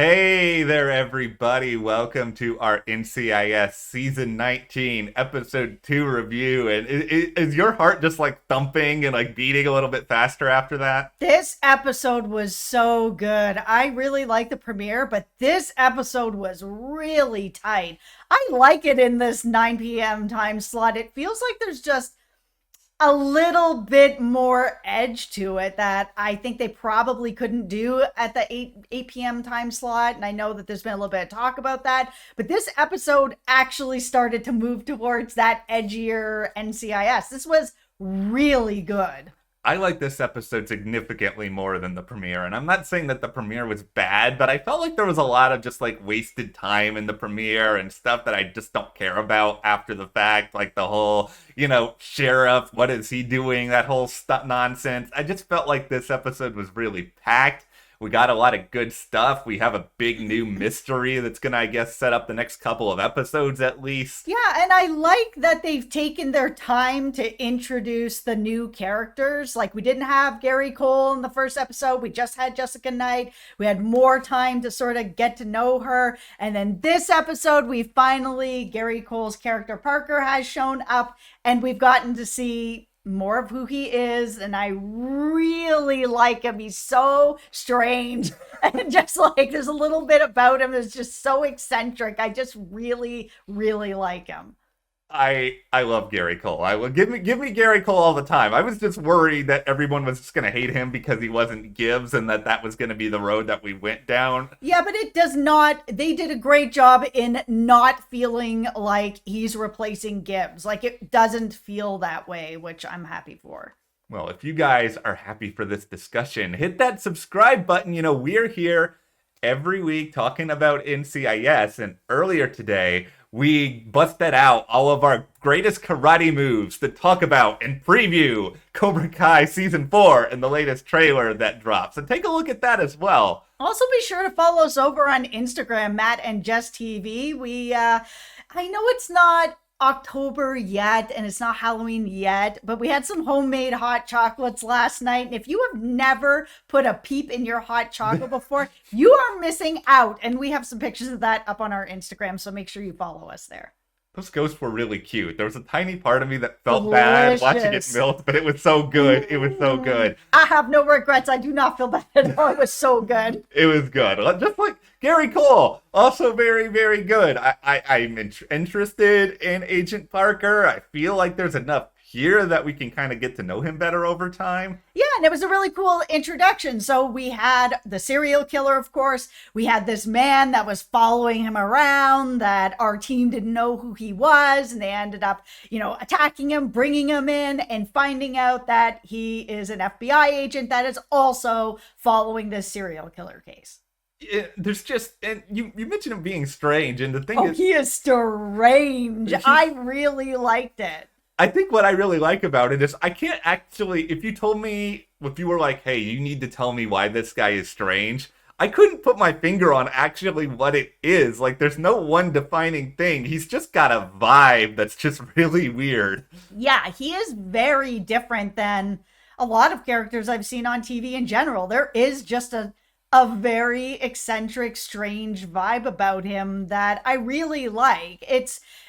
Hey there, everybody. Welcome to our NCIS Season 19, Episode 2 review. And is your heart just like thumping and like beating a little bit faster after that? This episode was so good. I really like the premiere, but this episode was really tight. I like it in this 9 p.m. time slot. It feels like there's just a little bit more edge to it that I think they probably couldn't do at the 8 p.m. time slot. And I know that there's been a little bit of talk about that, but this episode actually started to move towards that edgier NCIS. This was really good. I like this episode significantly more than the premiere. And I'm not saying that the premiere was bad, but I felt like there was a lot of just like wasted time in the premiere and stuff that I just don't care about after the fact. Like the whole, sheriff, what is he doing? That whole nonsense. I just felt like this episode was really packed. We got a lot of good stuff. We have a big new mystery that's going to, I guess, set up the next couple of episodes at least. Yeah, and I like that they've taken their time to introduce the new characters. Like, we didn't have Gary Cole in the first episode. We just had Jessica Knight. We had more time to sort of get to know her. And then this episode, Gary Cole's character Parker has shown up, and we've gotten to see more of who he is, and I really like him. He's so strange and just like there's a little bit about him that's just so eccentric. I just really like him. I love Gary Cole. I will give me Gary Cole all the time. I was just worried that everyone was just gonna hate him because he wasn't Gibbs, and that was gonna be the road that we went down. Yeah, but it does not. They did a great job in not feeling like he's replacing Gibbs. Like, it doesn't feel that way, which I'm happy for. Well, if you guys are happy for this discussion, hit that subscribe button. We're here every week talking about NCIS, and earlier today we busted out all of our greatest karate moves to talk about and preview Cobra Kai Season 4 and the latest trailer that drops. So take a look at that as well. Also, be sure to follow us over on Instagram, Matt and Jess TV. I know it's not October yet and it's not Halloween yet, but we had some homemade hot chocolates last night. And if you have never put a peep in your hot chocolate before, you are missing out. And we have some pictures of that up on our Instagram, so make sure you follow us there. Those ghosts were really cute. There was a tiny part of me that felt bad watching it melt, but it was so good. It was so good. I have no regrets. I do not feel bad at all. It was so good. It was good. Just like Gary Cole, also very, very good. I'm interested in Agent Parker. I feel like there's enough here that we can kind of get to know him better over time. Yeah, and it was a really cool introduction. So we had the serial killer, of course. We had this man that was following him around that our team didn't know who he was. And they ended up, attacking him, bringing him in, and finding out that he is an FBI agent that is also following this serial killer case. There's just, and you mentioned him being strange. And the thing is, he is strange. I really liked it. I think what I really like about it is I can't actually, if you were like, hey, you need to tell me why this guy is strange, I couldn't put my finger on actually what it is. Like, there's no one defining thing. He's just got a vibe that's just really weird. Yeah, he is very different than a lot of characters I've seen on TV in general. There is just a very eccentric, strange vibe about him that I really like.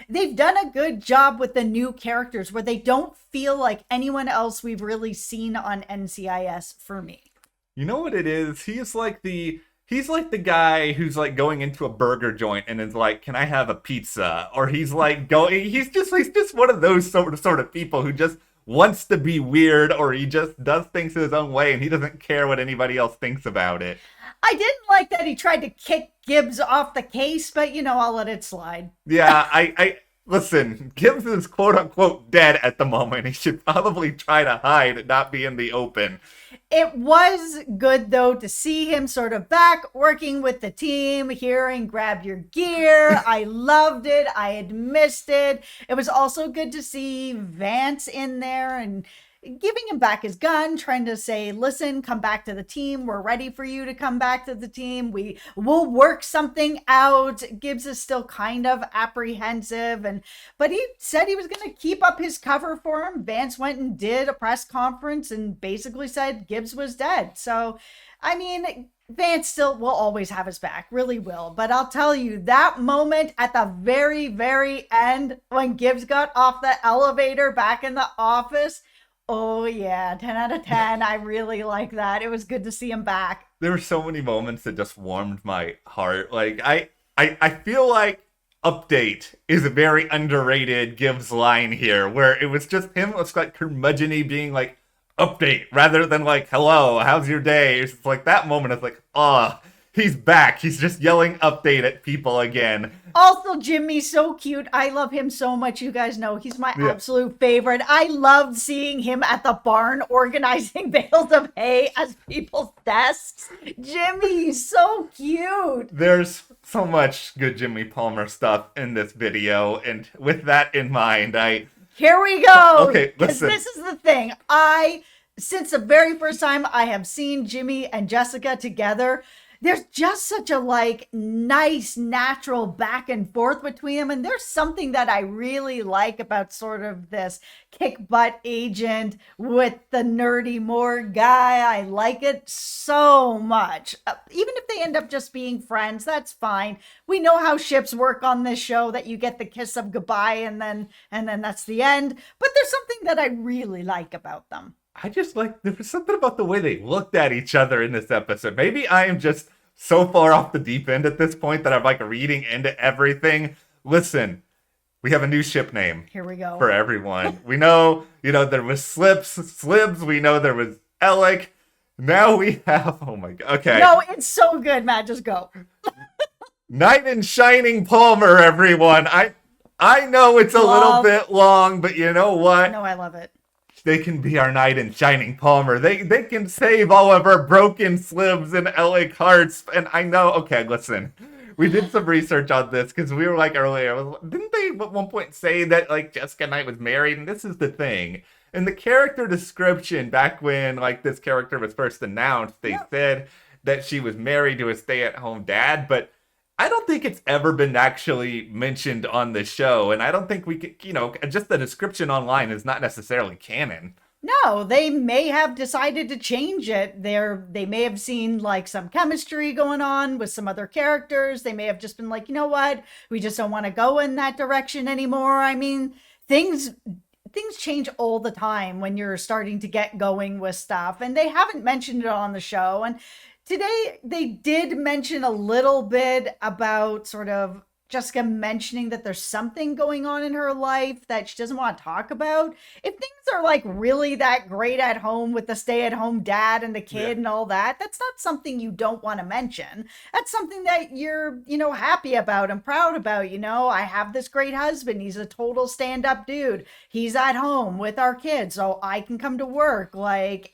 They've done a good job with the new characters where they don't feel like anyone else we've really seen on NCIS for me. You know what it is? He's like the guy who's like going into a burger joint and is like, "Can I have a pizza?" Or he's just one of those sort of people who just wants to be weird, or he just does things his own way and he doesn't care what anybody else thinks about it. I didn't like that he tried to kick Gibbs off the case, but I'll let it slide. Yeah, I listen, Gibbs is quote unquote dead at the moment. He should probably try to hide and not be in the open. It was good, though, to see him sort of back working with the team, hearing grab your gear. I loved it. I had missed it. It was also good to see Vance in there and giving him back his gun, trying to say, listen, come back to the team. We're ready for you to come back to the team. We'll work something out. Gibbs is still kind of apprehensive, but he said he was going to keep up his cover for him. Vance went and did a press conference and basically said Gibbs was dead. So, I mean, Vance still will always have his back, really will. But I'll tell you, that moment at the very, very end when Gibbs got off the elevator back in the office, oh yeah, 10 out of 10. I really like that. It was good to see him back. There were so many moments that just warmed my heart. Like, I feel like update is a very underrated Gibbs line here, where it was just him, it's like curmudgeon-y being like, update, rather than like, hello, how's your day? It's just like that moment is like, he's back. He's just yelling update at people again. Also, Jimmy's so cute. I love him so much. You guys know he's my absolute favorite. I loved seeing him at the barn organizing bales of hay as people's desks. Jimmy's so cute. There's so much good Jimmy Palmer stuff in this video, and with that in mind, Here we go. Okay, listen. This is the thing. Since the very first time I have seen Jimmy and Jessica together, there's just such a nice natural back and forth between them. And there's something that I really like about sort of this kick butt agent with the nerdy more guy. I like it so much. Even if they end up just being friends, that's fine. We know how ships work on this show, that you get the kiss of goodbye and then that's the end. But there's something that I really like about them. I just there was something about the way they looked at each other in this episode. Maybe I am just so far off the deep end at this point that I'm reading into everything. Listen, we have a new ship name. Here we go. For everyone. We know, there was Slibs. We know there was Alec. Now we have, oh my God. Okay. No, it's so good, Matt. Just go. Knight in Shining Palmer, everyone. I know it's a little bit long, but you know what? No, I love it. They can be our knight in Shining Palmer. They can save all of our broken Slibs and Alec hearts. And I know, okay, listen. We did some research on this because we were earlier, didn't they at one point say that Jessica Knight was married? And this is the thing. In the character description, back when this character was first announced, they said that she was married to a stay-at-home dad, but I don't think it's ever been actually mentioned on the show, and I don't think we could, just the description online is not necessarily canon. No, they may have decided to change it. They may have seen some chemistry going on with some other characters. They may have just been like, you know what, we just don't want to go in that direction anymore. I mean, things change all the time when you're starting to get going with stuff, and they haven't mentioned it on the show. And today, they did mention a little bit about sort of Jessica mentioning that there's something going on in her life that she doesn't want to talk about. If things are really that great at home with the stay-at-home dad and the kid and all that, that's not something you don't want to mention. That's something that you're, happy about and proud about. I have this great husband. He's a total stand-up dude. He's at home with our kids, so I can come to work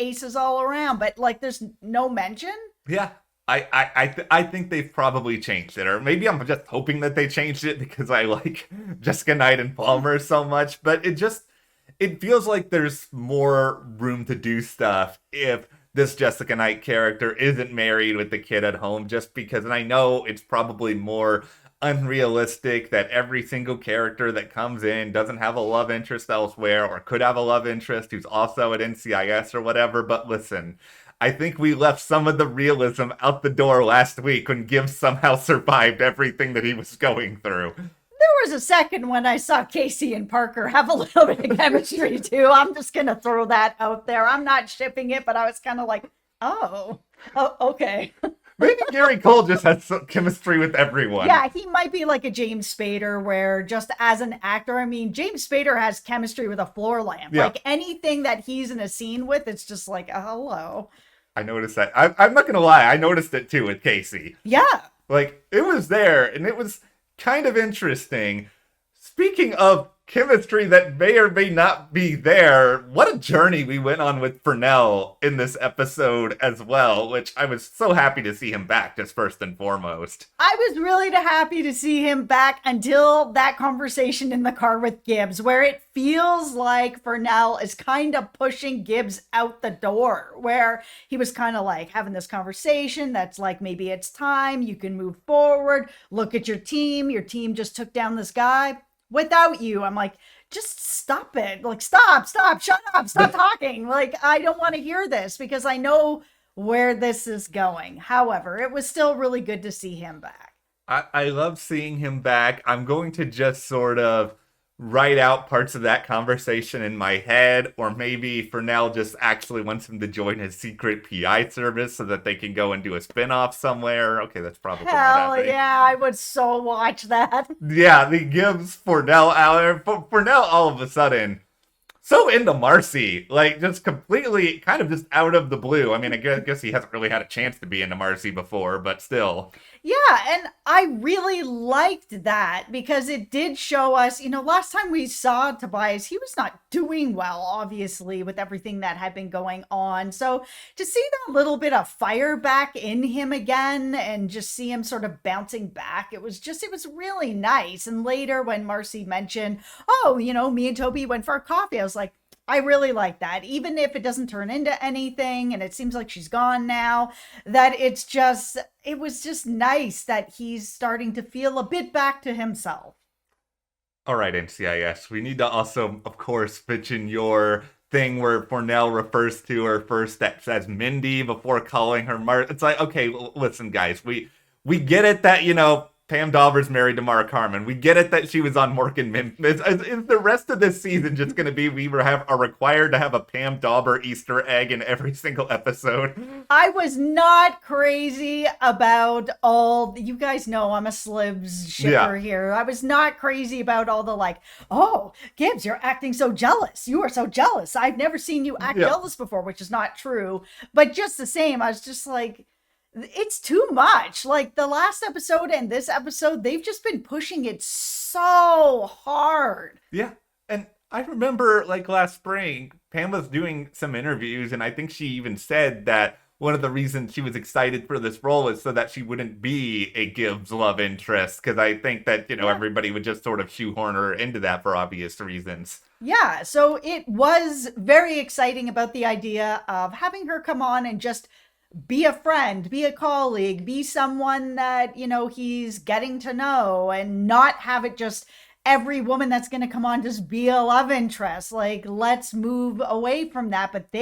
aces all around. But there's no mention. Yeah. I think they've probably changed it, or maybe I'm just hoping that they changed it because I like Jessica Knight and Palmer so much, but it feels like there's more room to do stuff if this Jessica Knight character isn't married with the kid at home, just because, and I know it's probably more unrealistic that every single character that comes in doesn't have a love interest elsewhere or could have a love interest who's also at NCIS or whatever, but listen, I think we left some of the realism out the door last week when Gibbs somehow survived everything that he was going through. There was a second when I saw Casey and Parker have a little bit of chemistry too. I'm just going to throw that out there. I'm not shipping it, but I was kind of like, oh, okay. Maybe Gary Cole just has some chemistry with everyone. Yeah, he might be like a James Spader where just as an actor, I mean, James Spader has chemistry with a floor lamp. Yeah. Anything that he's in a scene with, it's just hello. I noticed that. I'm not going to lie. I noticed it too with Casey. Yeah. It was there, and it was kind of interesting. Speaking of chemistry that may or may not be there, what a journey we went on with Fornell in this episode as well, which I was so happy to see him back, just first and foremost. I was really happy to see him back until that conversation in the car with Gibbs, where it feels like Fornell is kind of pushing Gibbs out the door, where he was kind of having this conversation that's maybe it's time, you can move forward, look at your team just took down this guy. Without you, I'm just stop it. Stop, shut up, stop talking. I don't want to hear this because I know where this is going. However, it was still really good to see him back. I love seeing him back. I'm going to just sort of write out parts of that conversation in my head, or maybe Fornell just actually wants him to join his secret PI service so that they can go and do a spinoff somewhere. Okay, that's probably not Hell happening. yeah, I would so watch that. Yeah, the Gibbs Fornell out. Fornell all of a sudden so into Marcie, like just completely kind of just out of the blue. I mean, I guess he hasn't really had a chance to be into Marcie before, but still. Yeah, and I really liked that because it did show us, last time we saw Tobias, he was not doing well, obviously, with everything that had been going on. So to see that little bit of fire back in him again and just see him sort of bouncing back, it was really nice. And later when Marcie mentioned, oh, me and Toby went for a coffee, I was like, I really like that. Even if it doesn't turn into anything and it seems like she's gone now, that it was just nice that he's starting to feel a bit back to himself. All right, NCIS. We need to also, of course, mention your thing where Fornell refers to her first as Mindy before calling her It's like, okay, listen, guys, we get it that, Pam Dawber's married to Mara Carmen. We get it that she was on Mork and Min. Is the rest of this season just going to be are required to have a Pam Dawber Easter egg in every single episode? I was not crazy about you guys know I'm a Slibs shipper here. I was not crazy about all the oh, Gibbs, you're acting so jealous. You are so jealous. I've never seen you act jealous before, which is not true. But just the same, I was just like, it's too much. Like the last episode and this episode, they've just been pushing it so hard. Yeah. And I remember last spring, Pam was doing some interviews, and I think she even said that one of the reasons she was excited for this role was so that she wouldn't be a Gibbs love interest. Because I think that, everybody would just sort of shoehorn her into that for obvious reasons. Yeah. So it was very exciting about the idea of having her come on and just be a friend, be a colleague, be someone that, he's getting to know, and not have it just every woman that's going to come on just be a love interest. Let's move away from that. But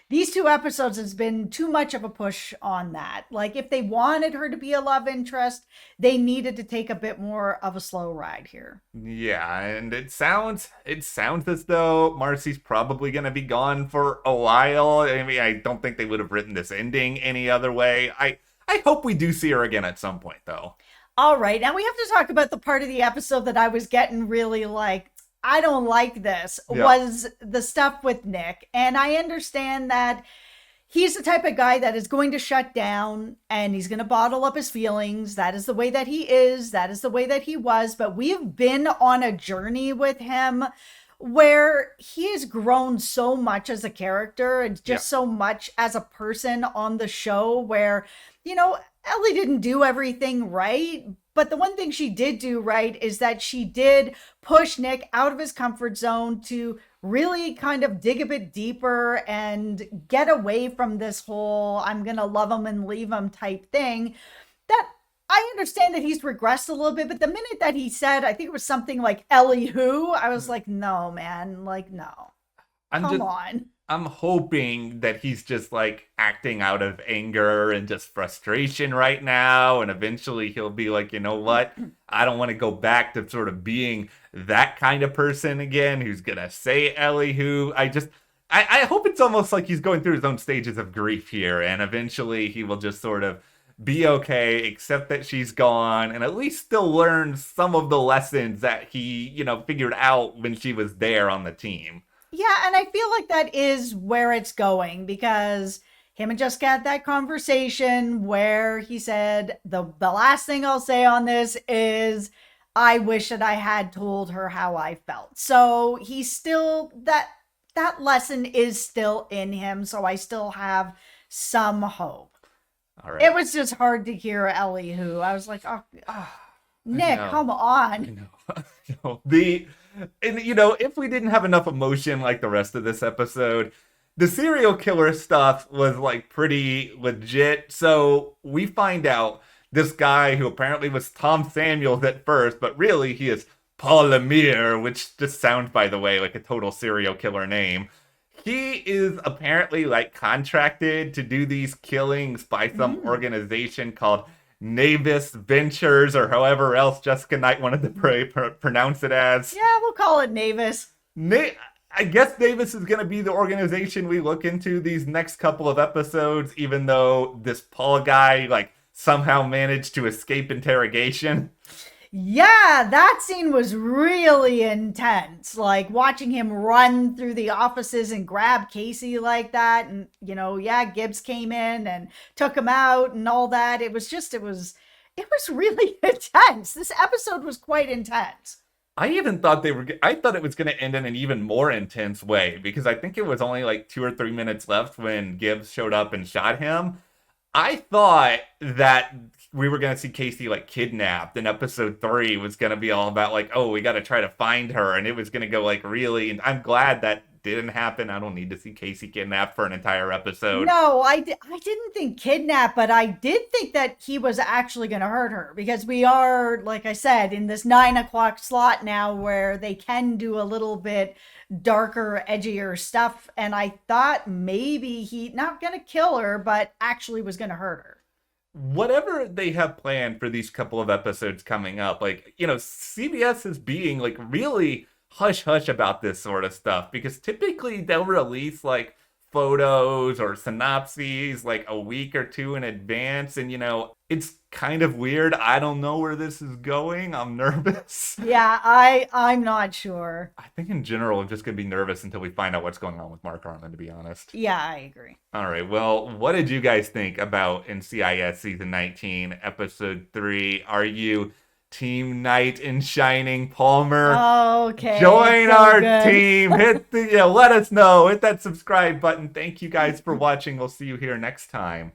these 2 episodes has been too much of a push on that. If they wanted her to be a love interest, they needed to take a bit more of a slow ride here. Yeah, and it sounds as though Marcie's probably going to be gone for a while. I mean, I don't think they would have written this ending any other way. I hope we do see her again at some point, though. All right, now we have to talk about the part of the episode that I was getting really I don't like this, was the stuff with Nick. And I understand that he's the type of guy that is going to shut down and he's going to bottle up his feelings. That is the way that he is. That is the way that he was. But we've been on a journey with him where he has grown so much as a character and just so much as a person on the show where, Ellie didn't do everything right. But the one thing she did do right is that she did push Nick out of his comfort zone to really kind of dig a bit deeper and get away from this whole I'm going to love him and leave him type thing. That I understand that he's regressed a little bit, but the minute that he said, I think it was something like Ellie who, I was like, no, man, no. Come on. I'm hoping that he's just acting out of anger and just frustration right now. And eventually he'll be like, you know what? I don't want to go back to sort of being that kind of person again who's going to say Ellie who. I hope it's almost like he's going through his own stages of grief here. And eventually he will just sort of be okay, accept that she's gone, and at least still learn some of the lessons that he, figured out when she was there on the team. Yeah, and I feel like that is where it's going because him and Jessica had that conversation where he said, the last thing I'll say on this is I wish that I had told her how I felt. So he's still, that lesson is still in him. So I still have some hope. All right. It was just hard to hear Ellie who. I was like, Nick, come on. I know. And, if we didn't have enough emotion like the rest of this episode, the serial killer stuff was, pretty legit. So we find out this guy who apparently was Tom Samuels at first, but really he is Paul Lemire, which just sounds, by the way, like a total serial killer name. he is apparently like contracted to do these killings by some Mm. organization called Navis Ventures, or however else Jessica Knight wanted to pronounce it as. Yeah, we'll call it Navis. I guess Navis is going to be the organization we look into these next couple of episodes, even though this Paul guy like somehow managed to escape interrogation. Yeah, that scene was really intense. Like watching him run through the offices and grab Casey like that. And, yeah, Gibbs came in and took him out and all that. It was really intense. This episode was quite intense. I thought it was going to end in an even more intense way because I think it was only like 2 or 3 minutes left when Gibbs showed up and shot him. I thought that we were gonna see Casey like kidnapped, and episode 3 was gonna be all about like, oh, we gotta try to find her, and it was gonna go like really. And I'm glad that didn't happen. I don't need to see Casey kidnapped for an entire episode. No, I didn't think kidnap, but I did think that he was actually going to hurt her because we are, like I said, in this 9 o'clock slot now where they can do a little bit darker, edgier stuff. And I thought maybe he not going to kill her, but actually was going to hurt her. Whatever they have planned for these couple of episodes coming up, like, CBS is being like really hush hush about this sort of stuff because typically they'll release like photos or synopses like a week or two in advance, and it's kind of weird. I don't know where this is going. I'm nervous. Yeah, I'm not sure. I think in general I'm just gonna be nervous until we find out what's going on with Mark Harmon, to be honest. Yeah, I agree. All right, well, what did you guys think about NCIS season 19 episode 3? Are you Team Knight in Shining Palmer? Okay. Join so our good. team. Let us know. Hit that subscribe button. Thank you guys for watching. We'll see you here next time.